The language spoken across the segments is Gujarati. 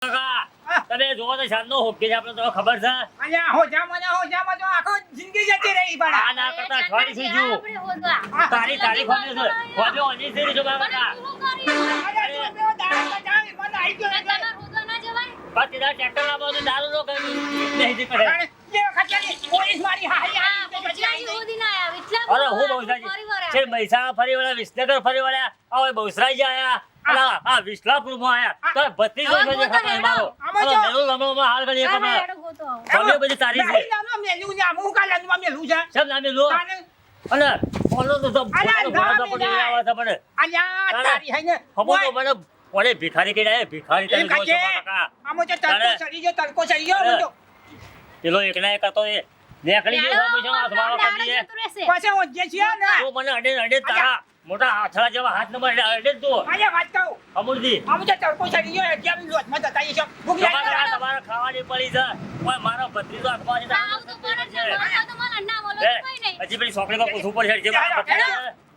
તમે જોવો તો શાનનો હોકે છે આપણે તો ખબર છે અલ્યા હોજામાં તો આખો જિંદગી જતી રહી પણ આ ના કરતા છોડી દીધું તારી ખોમે છે ખોમે ઓની છે જો બાબા અરે તું બેવ દાડા જાવી મને આઈ ગયો બાકી દા ટ્રેક્ટર લાવો તો દારૂ નો કરી નહીં દી કરે લે ખચાલી પોલીસ મારી હારી અરે હું બહુસરાજી છે મૈસાણા ફરી વળ્યા વિસનગર ફરી વળ્યા હવે બહુસરાજી આયા અલા આ વિસલાપુરમાં આયા તો 32 વર્ષ ખાતા મારો અરે મેલો લમણોમાં હાલ કરી એક અમે બધી તારી છે નામ મેલું ને હું કાલામાં મેલું છે સબ નામે લો અને ઓલો તો સબ પડી આવા છે પણ અલ્યા તારી હે ને હમો તો મને ઓલે ભિખારી કેડા ભિખારી તમે જો છો કાકા આમો તો તડકો ચડી ગયો તો પેલો એકલા એક હતો એ નેકળી ગયો પૈસા હાથમાં કાઢી પાછો ઓજે છે ને તું મને અડે તારા મોટા હાથડા જેવા હાથ નંબર અડે તું અલ્યા વાત કહું અમુરજી આમો તો તડકો ચડી ગયો એકદમ લોટમાં જતા છે ભૂખ લાગી તમારા ખાવાની પડી છે ઓય મારો ભત્રીજો હાથમાં છે હજી પેલી છોકરીમાં પૂછવું પડશે જે મારા ભત્રીજો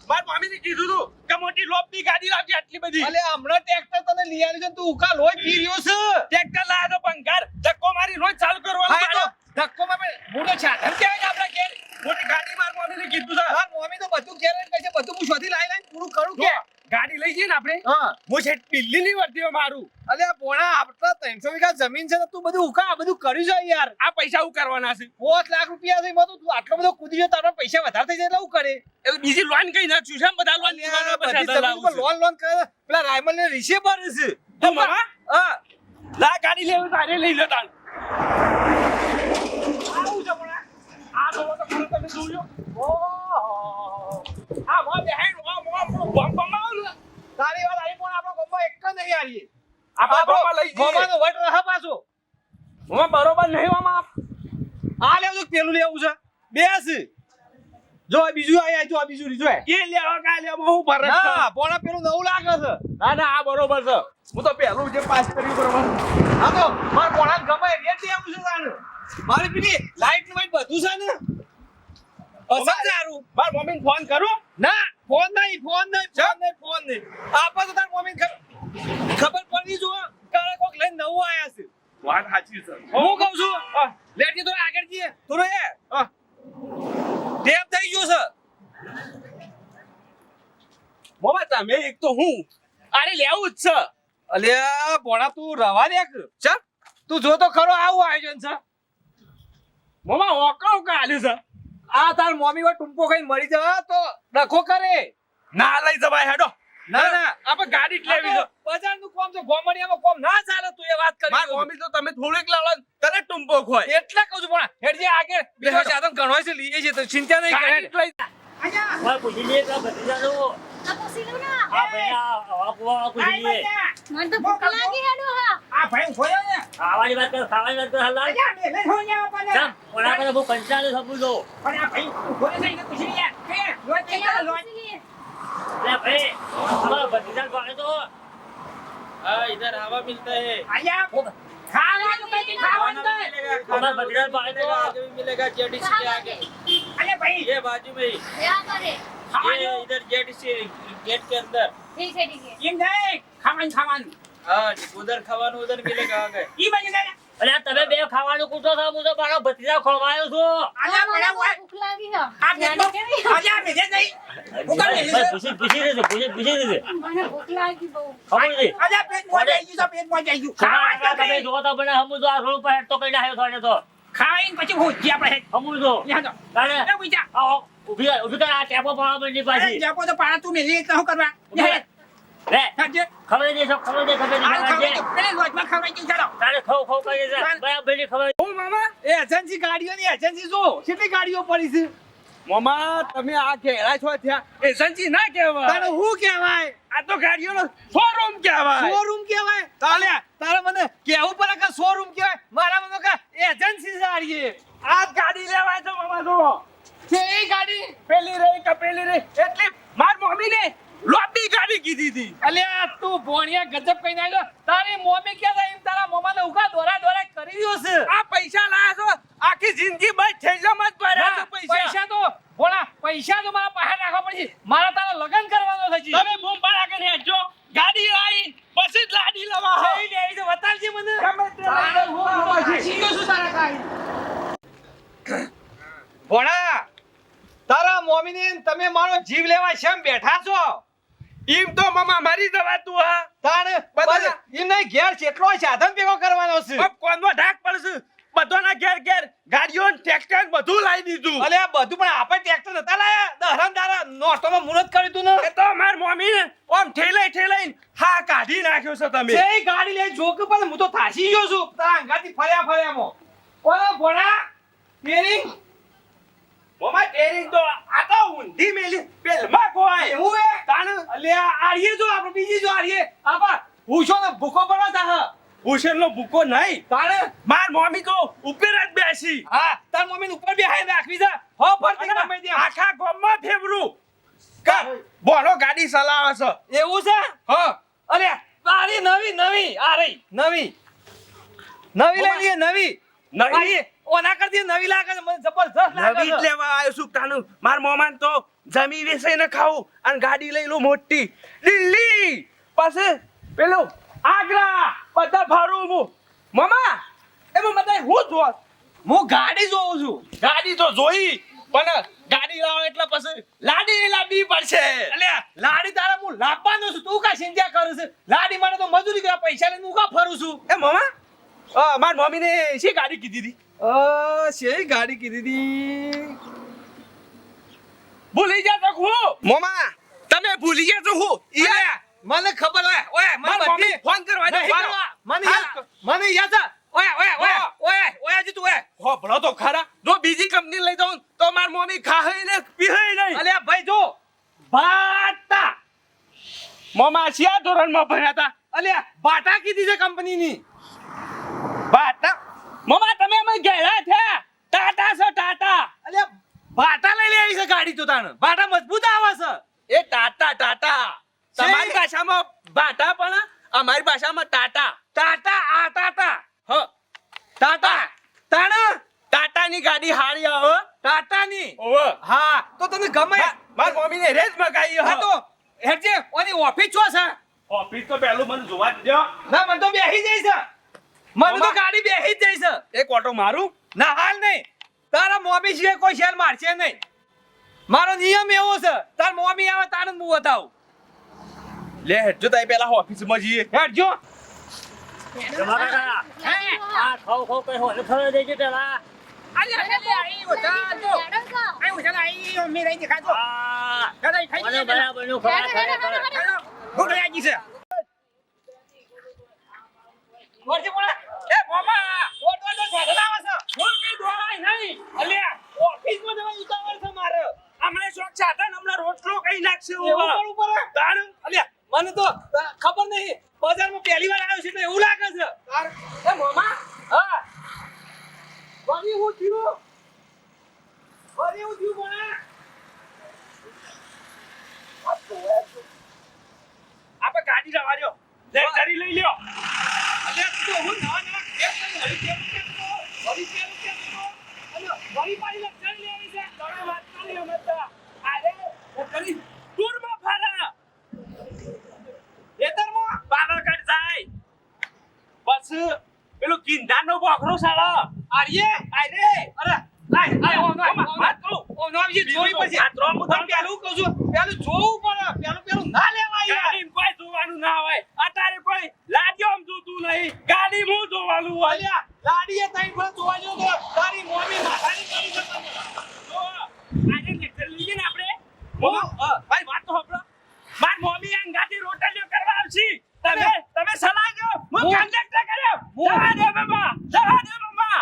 માર મમ્મીને કીધું તું કે મોટી લોપની ગાડી લાવજે આટલી બધી અલે હમણાં ટ્રેક્ટર તને લઈ આવ્યું છે તું ઉકા લોય પી રહ્યો છે ટ્રેક્ટર લાયો તો ભંગાર ધક્કો મારી રોજ ચાલુ કરવાનું હા તો પાડો. ધક્કો માં બુડો છાધમ કહેવાય ને આપણા ઘેર મોટી ગાડી માર મમ્મીને કીધું છે હા મમ્મી તો બધું ઘેર જ કહે છે બધું હું શોધી લાઈ પૂરું કરું કે ગાડી લઈ જઈએ ને આપણે હા હું છે દિલ્હીની વર્તીઓ મારું અલે પોણા આપણા 300 વીઘા જમીન છે ને તું બધું ઉકા આ બધું કર્યું છે યાર આ પૈસા હું કરવાના છે 5 લાખ રૂપિયા થઈ મતો તું આટલો બધો કૂદી ગયો તારા પૈસા વધારે થઈ જાય એટલે હું કરે એ બીજી લોન કઈ નાખ્યું છે બધા લોન અલ્યા, બધી જમીન પર લોન કરે પેલા રાયમલ ને રીસે ભરે છે તું મામા હા લા ગાડી લેવું તારે લઈ લે તાન આવું છે પણ આ તો ખરું તમે જોયો ઓહો આ મો બેહેન મો બમ તારી વાત આઈ પણ આપણો ગોમમાં એક જ નહીં આરી આપણા ગોમાં લઈ જઈએ ગોમાનો વટ રહા પાછો હું બરોબર નહીં મામા આ લેવું છે પેલું લેવું છે બે છે જો આ બીજું આયા જો આ બીજું રીજો એ લેવા કા લેવા હું ભરત ના પોણા પેલું નવું લાગે છે ના ના આ બરોબર છે હું તો પહેલું જે પાસ કર્યું બરોબર હા તો માર પોણા ગમે રેટ આવું છે તાને મારી પેલી લાઈટ ને વાઈટ બધું છે ને પસંદ સારું માર મમ્મીને ફોન કરું ના ફોન નહીં આપા તો તાર મમ્મી ખબર પડી જો કાલે કોક લઈને નવું આયા છે વાત સાચી છે હું કહું છું લેટ તો આગળ જઈએ થોડો એ ટેપ થઈ ગયો છે મોમા તમે એક તો હું અરે લેવું જ છે અલ્યા પોણા તું રવા દે ચલ તું જો તો ખરો આવું આયોજન છે મોમા ઓકાવ કાલ્યું છે આ તાર મમ્મી વા ટુંપો ખાઈને મરી જવા તો ડખો કરે ના લઈ જવાય હેડો ના આપણે ગાડી જ લેવી છે બજાર નું કોમ તો ગોમડિયામાં કોમ ના ચાલે તું એ વાત કરી માર મમ્મી તો તમે થોડીક લાવો તને ટુંપો ખોય એટલે કહું છું પણ હેડજે આગળ બીજો સાધન ઘણો છે લઈએ છે તો ચિંતા નહીં ગાડી કરે જ લઈ અલ્યા ઓય પૂછી લે કે ભત્રીજાનો આ ભાઈ આ પૂછી લે આ ભાઈ ખોયો ને ખાવાની વાત કર હલાલ અલ્યા મેલે હોયા પણ ચમ ઓલા પર બહુ કંટાળે સમજો પણ આ ભાઈ ખોયો છે એને પૂછી લે કે લોટ કેટલા લોટ લે ભાઈ હમારા ભત્રીજા કોને તો હા ઇધર હવા મિલતા હે અલ્યા ખાવાનું કઈ ખાવાનું હમારા ભત્રીજા કોને તો आगे भी मिलेगा जेडीसी के आगे અલ્યા ભાઈ ये बाजू में ही ये इधर जेडीसी गेट के अंदर એમ નહીં ખાવાનું हाँ उधर खावान उधर मिलेगा आगे ઈ બાજુ લે અરે તમે બે ખાવાનું પૂછો છો હું તો મારો ભત્રીજા ખોવાયો છું અલ્યા મને હોય આ બેટો અલ્યા મેલે નહીં હું કાલે પૂછી લેજે ખબર છે અલ્યા પેટ મોજ આવી ગયું પેટ મોજ આવી ગયું તમે જો તો બને હમુ તો આ રોડ પર હેડ તો કઈ ના થોડે તો ખાઈને પછી હોજી આપણે હમુ તો યાદ તારે એ બીજા આવો ઉભી કર આ ટેપો પાવા મંડી અરે પાછી જપો તો પાણા તું મેલી એટલે શું કરવા લે ખાજે ખબર દે આવું ખાવાય તો પેલે લોટમાં ખાવાય કે ચાલો તારે ખવ કરી દે બરાબર ની ખબર ઓ મામા એ એજન્સી ગાડીઓની એજન્સી જો કેટલી ગાડીઓ પડી છે મામા તમે આ કેળા છો થયા એજન્સી ના કહેવાય તારે હું કહેવાય આ તો ગાડીઓનો શોરૂમ કહેવાય શોરૂમ કહેવાય તારે મને કેવું પડે કે શોરૂમ કહેવાય મારા મને કે એજન્સી સારી આ ગાડી લેવાય તો મામા જો છે એ ગાડી પેલી રહી કપેલી રહી એટલે માર મમ્મીને લોબી ગાડી કીધી હતી અલ્યા તું ભોણિયા ગજબ કઈ નાખ્યો તારી મમ્મી કે એમ તારા મમ્માને ઉકા દોરા કરી રહ્યો છે આ પૈસા લાયા છો આખી જિંદગી બસ થેલામાં જ ભર્યા છો પૈસા તો ભોળા પૈસા તો મારા પાસે રાખવા પડશે મારા તારા લગન કરવાનો છે તમે બૂમ પાડા કે હેજો ગાડી લાવી પછી જ લાડી લવા હો. જઈ લે, એ તો બતાવજે મને. ગમે તે તારે લાવી. હું આમાં શીખ્યો છું તારા કાંઈ. ભોણા, તારા મોમીને ને તમે મારો જીવ લેવા શેમ બેઠા છો? ઈમ તો મામા મારી જવાતું હા. તાણે બધા- એમ નહીં, ઘેર કેટલો સાધન ભેગો કરવાનો છે. अब કોનો ઢાક પડશે બધાના ઘેર ઘેર ગાડીઓ ને ટ્રેક્ટર બધું લાવી દીધું. અલે આ બધું પણ આપણે ટ્રેક્ટર નતા લાયા. દહરામ દારા નોટોમાં મુહૂર્ત કર્યું તું ને. એ તો માર મમ્મી ને ઓમ ઠેલાઈ હા કાઢી નાખ્યો છે તમે. એ ગાડી લઈને જોક પણ હું તો થાસી ગયો છું. તારા અંગાથી ફર્યામાં. ઓલો ભોણા, તેરી મમ્મા ટેરિંગ તો આ તો ઊંધી મેલી પેલમાં કોઈ એવું હે? તાણ અલે આ આડીએ જો, આપણે બીજી જો આડીએ. આપા ભૂસો ને ભૂખો પડવા તા. ભૂષણનો ભૂકો નહીં. તાણે માર મમ્મી તો ઉપર જ બેસી હા, તાર મમ્મીને ઉપર બેહાઈને રાખવી છે. હો ફરતી ગમે ત્યાં. આખા ગામમાં ફેવરું કા બોલો ગાડી ચલાવે છે. એવું છે? હા અલે આ રહી નવી આ રહી નવી લઈ લઈએ નવી. નવી? આઈએ, ઓના કરતી નવી લાગે છે, મને જબરજસ્ત લાગે નવી જ છે. લેવા આવ્યો છું તાનું. માર મોમાન તો જમી વેચાઈને ખાવું અને ગાડી લઈ લો મોટી દિલ્હી પાસે પેલું આગ્રા બધા ફરું હું. મામા એમાં બધા હું જોત હું ગાડી જોઉં છું. ગાડી તો જોઈ પણ ગાડી લાવો એટલે પછી લાડી લાવવી પડશે. અલ્યા લાડી તારા હું લાવવાનો છું, તું કા ચિંતા કરું છે? લાડી માટે તો મજૂરી કરવા પૈસા લઈને હું કા ફરું છું? એ મામા માર મમ્મીને શી ગાડી કીધી હતી? શેરી ગાડી કીધી હતી? ભૂલી ગયા તો હું. મામા તમે ભૂલી ગયા તો હું. અલ્યા, મને ખબર હોય. ઓય મને માર બધી મમ્મી ફોન કરવા દે. નહીં કરવા. મને યાદ છે. ઓય જી તું ઓય. હોભળો તો ખરા. જો બીજી કંપની લઈ જાઉં તો માર મમ્મી ખાહે ને પીહે નહીં. અલ્યા ભાઈ જો, બાટા. મામા શિયા ધોરણમાં ભણ્યા હતા? અલ્યા બાટા કીધી છે કંપનીની. બાટા મામા તમે અમે ગેડા થયા. ટાટા છે ટાટા. અલ્યા બાટા લઈ લેવી છે ગાડી તો તાણ. બાટા મજબૂત આવે છે. એ ટાટા તમારી ભાષામાં બાટા પણ અમારી ભાષામાં ટાટા. ટાટા. હ ટાટા. તાણ ટાટાની ગાડી હારી આવે. ટાટાની. ઓવે હા, તો તને ગમે. માર મમ્મીને રેજ મગાઈ હા તો હેડજે, ઓની ઓફિસ છો છે? ઓફિસ તો પહેલું મને જોવા જ દો. ના, મને તો બેહી જાય છે. મને તો મામા. ગાડી બેહી જ જાય છે. એક ઓટો મારું. ના હાલ નહીં. તારા મોમી સિવાય કોઈ શેર મારશે નહીં. મારો નિયમ એવો છે, તાર મોમી આવે તારે હું બતાવું. લે હેડજો તાઈ પેલા ઓફિસમાં જઈએ. હેડજો. તમારા કાકા, આ ખાવ કઈ હોય ફરવા દેજે પેલા. આ મને બરાબરનું ખવડાવે. વળજે પોળા. એ મામા ઓટો સાધન આવે છે. ફોન કઈ દોડાય નહીં. અલ્યા ઓફિસમાં જવા ઉતાવળ છે મારે. હમણાં શોખ સાધન હમણાં રોટલો કઈ નાખશે. એવું કરવું પડે? તાણ અલ્યા મને તો ખબર નહીં. બજારમાં પહેલી વાર આવ્યો છે એટલે એવું લાગે છે. એ મામા હા. વળી હું થયું પોળા. આપણે ગાડી જવા દો. લે ગાડી લઈ લ્યો. અલ્યા તું તો હું નવા કેમ વળી પાડી લક્ષણ લેવી છે. તમે વાત કરી અમારતા. અરે એ કરી ટૂરમાં ફરા. ખેતરમાં પાવાગઢ જાય. બસ પેલું કિંધાનો બોકરો સાળો. આર્યે અરે લાય વાત કરું. ઓ નોમજી જોઈ પછી આ હું પણ પેલું કહું છું, પેલું જોવું પડે. પેલું ના લેવાય યાર. ગાડીમાં કોઈ જોવાનું ના હોય. અત્યારે કોઈ લાગ્યો આમ જોતું નહીં. ગાડી હું જોવાનું હોય. અલ્યા લાડીએ તાઈ પર જોવા જો તો તારી મોમી માથાની કરી શકે. જો, આજે લેક્ચર લઈએ ને આપણે. ભાઈ વાત તો સાંભળો. માર મમ્મી અંગાથી રોટલીઓ કરવા આવશે. તમે સલાહજો. હું કંડક્ટર કર્યો. જવા દે મામા.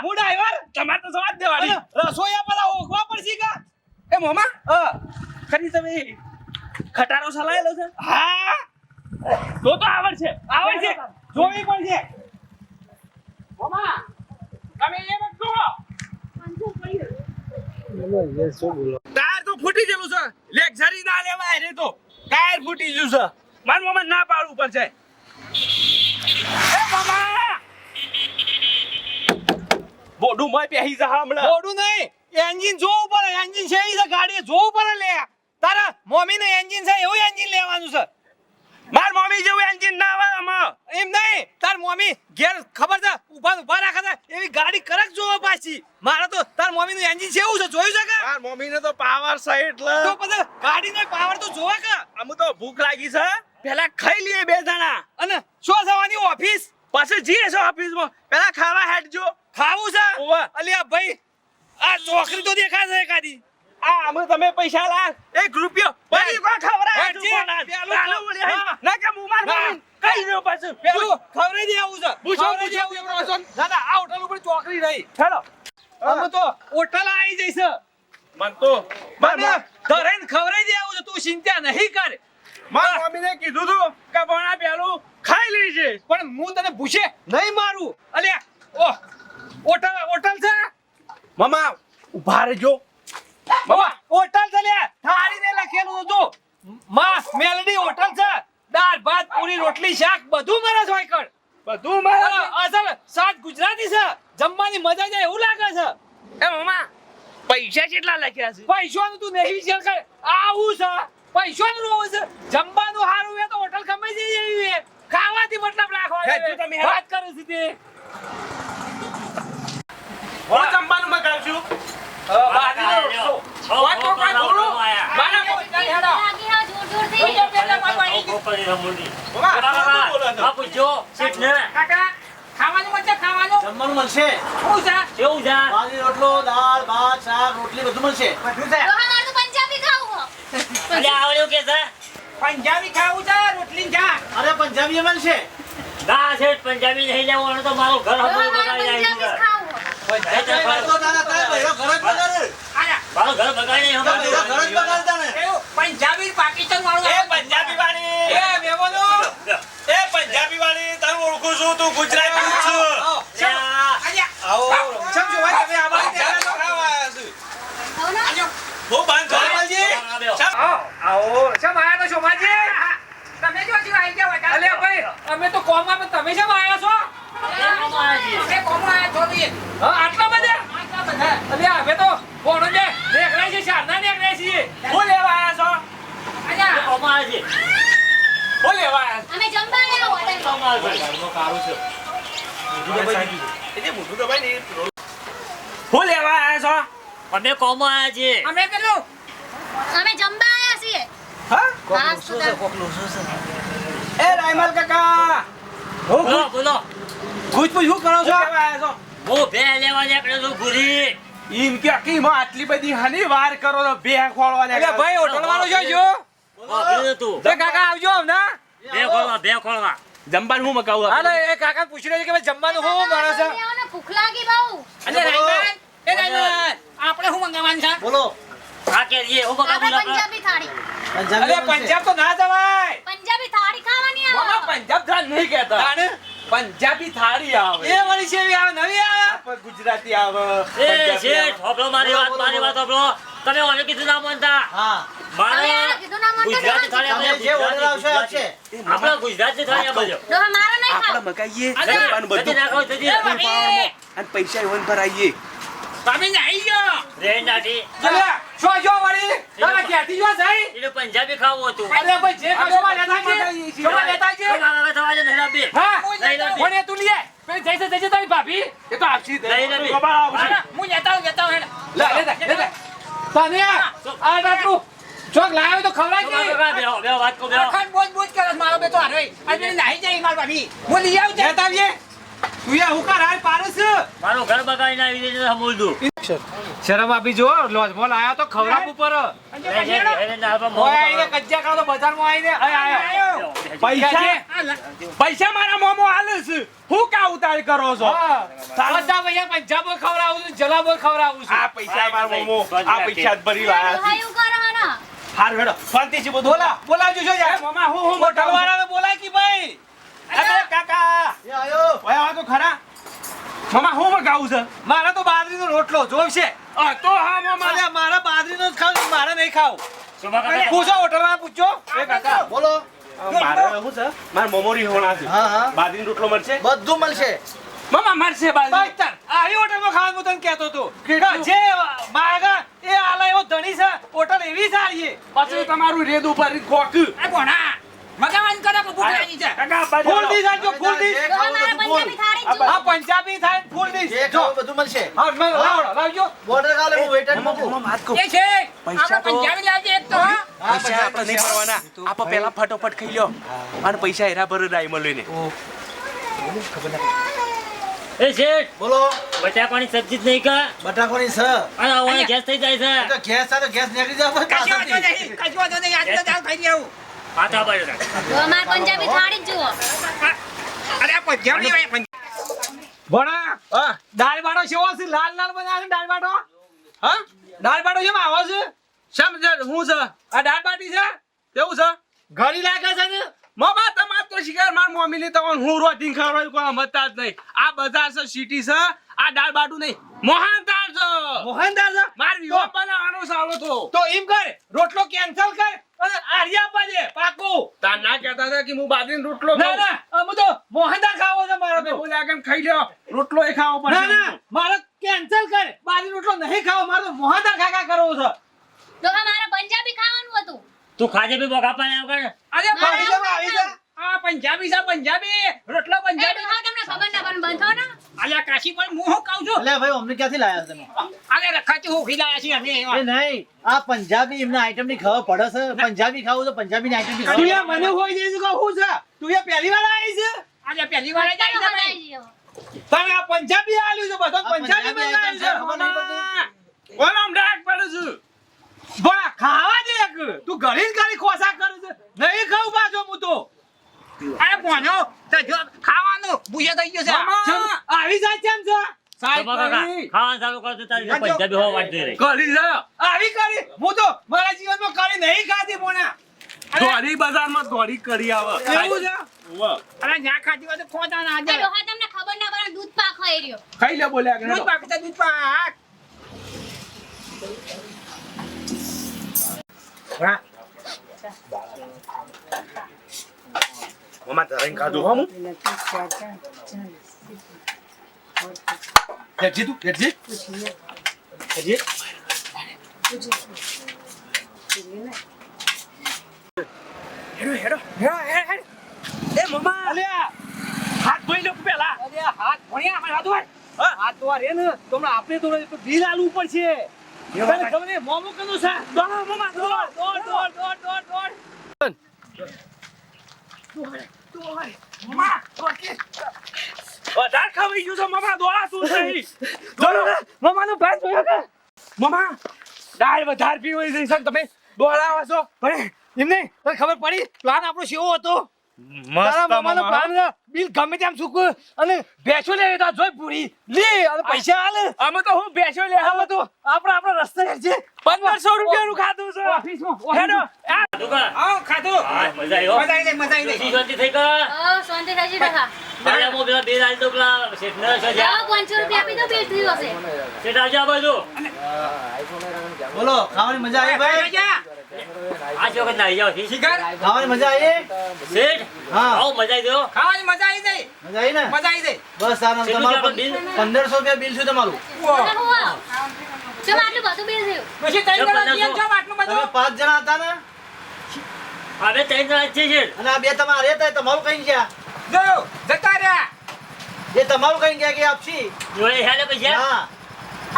હું ડ્રાઈવર. તમારે તો જવા જ દેવાની. રસોઈયા પેલા ઓગવા પડશે કા? એ મામા ખરી તમે ખટારો સલાયેલો છે? હા, તો આવડશે. આવડશે. જોવી પડશે. મામા તમે એ વખત ટાયર તો ફૂટી ગયેલું છે. લેક્ચરી ના લેવાય રે તો. ટાયર ફૂટી ગયું છે. માર મામા ના પાડવું પડશે. એ મામા બોડું માં પહેરી જા હમણાં. મોડું નહીં, એન્જિન જોવું પડે. એન્જિન છે ઈ ગાડી જોવું પડે લે. તારા મમ્મી નું એન્જિન છે એવું એન્જિન લેવાનું છે. માર મમ્મી જેવું એન્જિન ના આવે આમાં. એમ નહીં તાર મમ્મી ઘેર ખબર છે ઊભા રાખે છે એવી ગાડી કરક જોવો પાછી મારે તો તાર મમ્મીનું એન્જિન છે એવું છે જોયું છે કે માર મમ્મીને તો પાવર છે એટલે. તો પછી ગાડીનો પાવર તો જોવે કે અમુ તો ભૂખ લાગી છે. પેલા ખાઈ લઈએ 2 જણા. અને શું જવાની ઓફિસ પછી જઈએ છો ઓફિસમાં. પેલા ખાવા હેડજો. ખાવું છે ઓવે. અલ્યા ભાઈ આ ચોકરી તો દેખાય છે એકાદી આ અમે તમે પૈસા લાગ 1 રૂપિયો બધી કો ખવરાય હેડજી, પેલું તો- હા. ના કે હું માર મમ્મી કઈ રહ્યો પાછું. પેલું ખવરે દે આવું છે પૂછો, ખવરે દે આવું છે. ના ના આ હોટલ ઉપર ચોકરી રહી હેલો. અમે તો હોટલ આવી જઈશ મન તો માર મને ધરેન ખવરે દે આવું છે તું ચિંતા નહીં કર મમ્મીને કીધું તું કે ભણા પેલું ખાઈ લેજે. પણ હું તને પૂછે નહીં મારું અલ્યા ઓ હોટલ છે મમ્મા ઉભા રહેજો. બાબા હોટલ છે લે થાળીને લખેલું હતું માં મેલડી હોટલ છે દાળ ભાત પૂરી રોટલી શાક બધું મળે છે હોય બધું મારે. અસલ શાક ગુજરાતી છે જમવાની મજા જાય એવું લાગે છે એ મમ્મા પૈસા કેટલા લખ્યા છે? પૈસાનું તું નહીં વિચાર કર આવું છે પૈસાનું રોવું છે જમવાનું સારું હોય તો હોટલ ગમે તે એવી હોય. ખાવાથી મતલબ રાખો હેડ તું તમે હેડ. વાત કરે છે તે હું જમવાનું મગાવશું. વાત તો કાંઈ બોલું. મારા કોઈ હેડો. કાકા ખાવાનું મતલબ ખાવાનું જમવાનું મળશે શું છે બાજરી રોટલો દાળ ભાત શાક રોટલી બધું મળશે બધું છે પંજાબી ખાવું પંજાબી ખાવું છે રોટલી ને શાક અરે પંજાબી મળશે પંજાબી નહીં લેવાનું તો મારું ઘર હમણાં બગાડી પંજાબી નાખ્યું. ખાવું તો તારા તારા ભૈરો ઘર જ બગાડે આયા મારું ઘર બગાડી નહીં તારા ભૈરો ઘર જ હમણાં. બગાડતા ને એવું પંજાબી પાકિસ્તાન વાળું એ પંજાબી વાળી. એ મેમોનો એ પંજાબી વાળી તને ઓળખું છું. તું ગુજરાતી જ છું. આવો સમજો ભાઈ તમે આ બાજુ પંજાબી દેખાડો. ખાવા આવ્યા છું. આજો. હું બંધ કર. આવો શમ આયા તો શોભાજી તમે જો હજુ આવી ગયા હતા અલ્યા ભાઈ અમે તો કોમમાં પણ તમે શમ આયા છો અમે કોમમાં આયા છો બી હા આટલા બધા અલ્યા અમે તો કોણો જે દેખાય છે શારના દેખાય છે હું લેવા આવ્યા છો? અલ્યા હું લેવા આવ્યા છો? અમે જમવા આવ્યા હોટલ એટલે મોઢું દબાઈ નહીં. હું લેવા આવ્યા છો? અમે કોમો આયા છીએ. અમે પેલું અમે જમવા આવ્યા છીએ હા? હા સુધા એ રાયમલ કાકા. બોલો બોલો પૂછ શું કરો હું લેવા આવ્યા છો? હું બે લેવા નીકળ્યો છું ભૂરી. ઈમ કે કીમાં આટલી બધી હની વાર કરો તો બે ખોળવાને. અલ્યા ભાઈ હોટલ વાળો છે જો વાપર્યું તું. એ કાકા આવજો હમણાં બે ખોળવા જમવાનું હું મગાવું? હાલો એ કાકા પૂછી રહ્યો છે કે ભાઈ જમવાનું શું માણસ છે આને ભૂખ લાગી બહુ અને રાયમાન એ રાયમાન આપણે શું મંગાવવાનું છે બોલો આ કે એ હું આપણે બગાડું પંજાબી થાળી પંજાબી અરે મળશે. પંજાબ તો ના જવાય પંજાબી થાળી ખાવાની મામા આવે પંજાબ થાળ નહીં કહેતા. તાણે પંજાબી થાળી આવે. એ વળી છે એવી આવે નવી આવે આપણે ગુજરાતી આવે. એ પંજાબી શેઠ આવે. હોભળો મારી વાત હોભળો. તમે ઓને કીધું ના માનતા. હા મારે તમે યાર કીધું ના માનતા ગુજરાતી થાળી તમે આપણે જે ઓર્ડર આવશે આપશે આપણે ગુજરાતી થાળી આપજો. ડોહા મારો નહીં આપણે ખાવ મગાઈએ અલ્યા, જમવાનું બધું. જતી નાખો જતી. એ ભાઈ અને પૈસા એવન પર આવીએ. તમે નાઈ ગયો રેન નાટી. ચલે શું જો વળી તારા ક્યાંથી જો જઈ એને પંજાબી ખાવું હતું. અરે ભાઈ જે ખાશો માં લેતા છે જોવા લેતા છે તો મારા થવા દે નહીં આપી. હા લઈ લો. કોને તું લીએ પેલી જઈશે જઈશે તારી ભાભી એ તો આપશી દે. નહીં, નહીં. ખબર આવશે. હું લેતા હું હેડ લે તને આ રાતું ચોક લાવ્યો તો ખવડાય તો મારા કે કાકા બેહો, બેહો, વાત કહું, બેહો. અખંડ બોજ કરે છે મારો બેટો હારે આજે નાહી જાય માર ભાભી હું લઈ આવું લેતા આવજે તું યા હું કા રાય પારસ મારું ઘર બગાડીને આવી દીધું છે હમુલદું. શરમ આપી જો લોજમોલ આયા તો ખવડાવ ઉપર એને ના આપવા ઓય મોં આઈને કજ્જા કરો તો બજારમાં આઈને આયો પૈસા મારા મોમો હાલે છે. હું કા ઉતાર કરો છો? બધા ભૈયા પંજાબો ખવડાવું છું જલાબો ખવડાવું છું આ પૈસા મારા મોમો આ પૈસા જ ભરી લાયા ડોહા છે. એવું કરો ને હાર હેડો શાંતિથી બધું બોલાવજો જો યાર મામા હું હોટલ વાળાને બોલાય કે ભાઈ અરે કાકા એ આયો ઓય આ તો ખરા મામા હું મગાવું છે? મારા તો બાજરીનો રોટલો જોવશે આ તો હા મામા. અરે મારા બાજરીનો જ ખાવ મારે નહીં ખાવ શોભા કાકા, પૂછો હોટલ વાળા પૂછો એ કાકા બોલો મારે શું છે? મારા મોમોરી હોણા છે. હા હા બાજરીનો રોટલો મળશે? બધું મળશે મામા મળશે બાજરી. બસ આવી હોટલમાં ખાવાનું હું તને કહેતો હતો જે માગા એ આલા એવો ધણી છે હોટલ એવી સારી છે પછી તમારું રેદ ઉપર કોક આ કોણા મગાવાનું કરો કે ભૂખ લાગી છે કાકા બાજુ ફૂલ ડીશ આલજો ફૂલ ડીશ જે ખાવું બધું ફૂલ. આ પંજાબી થાય ને ફૂલ ડીશ જે જો ખાવું બધું મળશે. હા મને લાવજો બોર્ડર કાલે હું વેટર મૂકું. એ છે આપણે પંજાબી લાવજે એક તો હા પૈસા આપણે નહીં ભરવાના આપણે પહેલા ફટોફટ ખાઈ લ્યો અને પૈસા હેરા ભરે ડાઈમો લઈને એ શેઠ બોલો બટાકાની સબ્જી જ નહીં કા બટાકોની સ. અને હવે ગેસ થઈ જાય છે એ તો ગેસ સાથે ગેસ નીકળી જાય પછી કશો વાંધો પાછળથી. નહીં કશો વાંધો નહીં આજે તો દાળ ખાઈ લેવું પાછા બાજુ રાખ. પંજાબી થાળી જ જુઓ. અરે આ પંજાબી હોય ભણા હા દાળ બાટો કેવો છે લાલ લાલ બનાવે છે દાળ બાટો હા દાળ બાટો કેમ આવો છે સમજ હું છે આ દાળ બાટી છે કેવું છે ઘણી લાગે છે ને મામા તમાર તો શિકાર માર મમ્મીને તો હું રોટી ખવડાવ્યું કોઈ સમજતા જ નહીં આ બજાર છે સિટી છે આ દાળ બાટુ નહીં મોહનદાર છે મોહનદાર છે માર વિવાહ બનાવવાનો સાલો તો તો એમ કર રોટલો કેન્સલ કર અને આર્યા આપવા દે પાકું તાર ના કહેતા હતા કે હું બાજરીનો રોટલો ના ના અમે તો મોહનદાર ખાવો છે મારો તો બોલ્યા કેમ ખાઈ લ્યો રોટલો એ ખાવો પડશે ના ના મારો કેન્સલ કર બાજરી રોટલો નહીં ખાવો મારો તો મોહનદાર ખાખા કરવો છે તો મારે પંજાબી ખાવાનું હતું. તું ખાજે બી બોગા પાણી આવ કર અરે ભાઈ જવા આવી છે આ પંજાબી છે પંજાબી રોટલો એ પંજાબી ડોહા તમને ખબર ના પણ બંધો ને. અલ્યા કાશી પણ હું શું કહું છું અલ્યા ભાઈ અમને ક્યાંથી લાયા તમે? અરે રખાતી હું ખીલાયા છીએ અમે એ નહીં આ પંજાબી એમના આઈટમ ની ખબર પડે છે. પંજાબી ખાવું તો પંજાબી ની આઈટમ ની તું ખબર મને હોય જઈશ કે હું છે તું એ પહેલી વાર આવી છે આજે પહેલી વાર જ આવી છે ભાઈ. ખવડાવી દ્યો. તમે આ પંજાબી આલ્યું છે બધો આ પંજાબી પંજાબી બનાવ્યું છે item છે, ખબર નહીં પડતી. બોલો આમ ડાક પડે છે ભણા ખાવા દે એક તું ઘરે જ ખાલી ખોસા કરે છે નહીં ખાવ પાછો હું તો અરે બોનો તો જો ખાવાનું ભૂસે થઈ ગયો છે મામા! આવી જાય કેમ છે તો કાકા ખાવાનું ચાલુ કર તો તારી તો પંજાબી હોવા વાટતી રહી કરી જા આવી કરી હું તો મારા જીવનમાં કરી નહીં ખાધી બોના દોડી બજારમાં દોડી કરી આવે એવું છે વાહ. અરે ના ખાધી હોય તો ખોટા ના એ દે ડોહા તમને ખબર ના પડે દૂધ પાક ખાઈ રહ્યો. ખાઈ લે બોલ્યા દૂધ પાક તો દૂધ પાક મમ્મા ધરાઈને ખાધું હો હું હેઠી તું હેઠી હેઠી હેડો એ મમ્મા અલ્યા હાથ ધોઈ લો પેલા અલ્યા હાથ ભણ્યા આપણે હાથ ધોય હા? હાથ ધોવા રે ને તો હમણાં આપણે તો બિલ આલવું પડશે તને ખબર નહીં મોમો કનું છે દોડો મમ્મા દોડ દોડ વધારે ખાવી ગયું છે મમ્મા દોડા શું થઈ મમ્માનો ભાઈ જોયો કે મમ્મા દાળ વધારે પીવી જઈ છે તમે દોડાવા છો પણ એમને તને ખબર પડી પ્લાન આપણો કેવો હતો તારા મામાનો પ્લાન છે બિલ ગમે તેમ ચૂકવું અને ભેંસો લે તો જોઈ પૂરી લે અને પૈસા આલે અમે તો હું બેસ્યો લે હવે તો આપણે રસ્તે છે 1500 રૂપિયાનું ખાધું છે ઓફિસમાં હેડો ખાધું કા? આવ ખાધું હા, મજા આવ્યો. મજા આવી ખુશી શાંતિ થઈ કા? શાંતિ થઈ ગઈ ડોહા. અરે હું પેલા બિલ આલી દઉં પેલા શેઠને છે જ્યાં. 500 રૂપિયા આપી દો બિલ થયું હશે. શેઠ આવજો આ બાજુ. બોલો ખાવાની મજા આવી ભાઈ? આ વખત નાહી જાઓ છી. શિકાર ખાવાની મજા આવી? શેઠ હા. આવો મજા આવી ગયો. ખાવાની મજા આવી જાય મજા આવી ને? મજા આવી જાય બસ આ કેટલું તમારું છે બિલ? 1500 રૂપિયા બિલ છે તમારું. તમે હું આવો. ચમ આટલું બધું બિલ થયું. પછી તઈ કરો કેમ છો આટલું તમે બધું 5 જણા હતા ને હવે 3 જણા જ છીએ શેઠ. અને આ બે તમારે હતા એ તમારું કઈ ગયા જો જતા રહ્યા એ તમારું કઈ ગયા કે આપશી? જોડે હેલે પૈસા. હા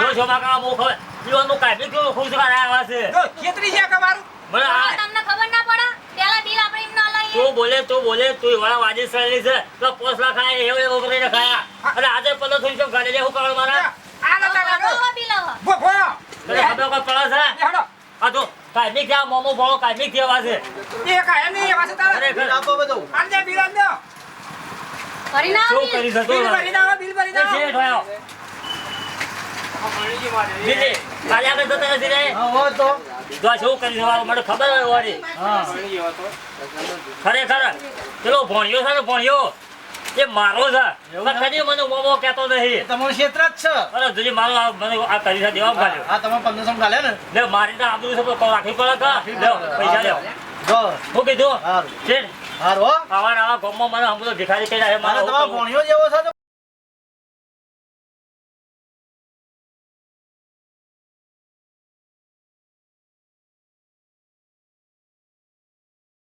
જો છો માકા બહુ ખબર. જીવનમાં કાંઈ બી કેવું ખુશ કરાયા છે. જો ખેતરી છે તમારું મને આ તમને ખબર ના પડે પેલા બિલ આપણે એમ ના લઈએ. તું બોલે તું વાળા વાજી સળેલી છે તો 5 લાખ ખાયા એવો કરીને ખાયા અને આજે 1500 રૂપિયા ગાડી લે હું કરવા મારા આ નતા આવો લાગો બિલ આવો. ભો ભો તને ખબર કોઈ પડે છે હેડો આ તો કાંઈ થયા મોમો ફોડો કાંઈ થયા છે એ કાય નહીં એવા છે તારે ખરેખર. બિલ આપો બધું. આંદે બિલ આંદે ભરી ના શું આવો કરી બિલ. શકો બિલ ભરી દાઓ બિલ ભરી દાઓ શેઠ હોય દીદી કાલે આગળ જતા નથી રે હા હોય તો જો શું કરી દેવાનું મને ખબર હોય વાળી હા ખરેખર પેલો ભણ્યો છે ને ભણ્યો એ મારો છે પણ કદી મને મોમો કહેતો એ નહીં તમારું ક્ષેત્ર જ છે. અરે જોજે મારો મને આ કરી છે દેવા ગાલ્યો હા તમે 1500 ગાલ્યા ને? લે મારી તો આબરૂ છે તો રાખવી પડે કા લ્યો પૈસા લ્યો જો હું કીધું હારું શેઠ હારું હો. આવા ગામમાં મને હમણાં ભિખારી કહી રહ્યા મારે મારો તમારો ભણ્યો જેવો છે તો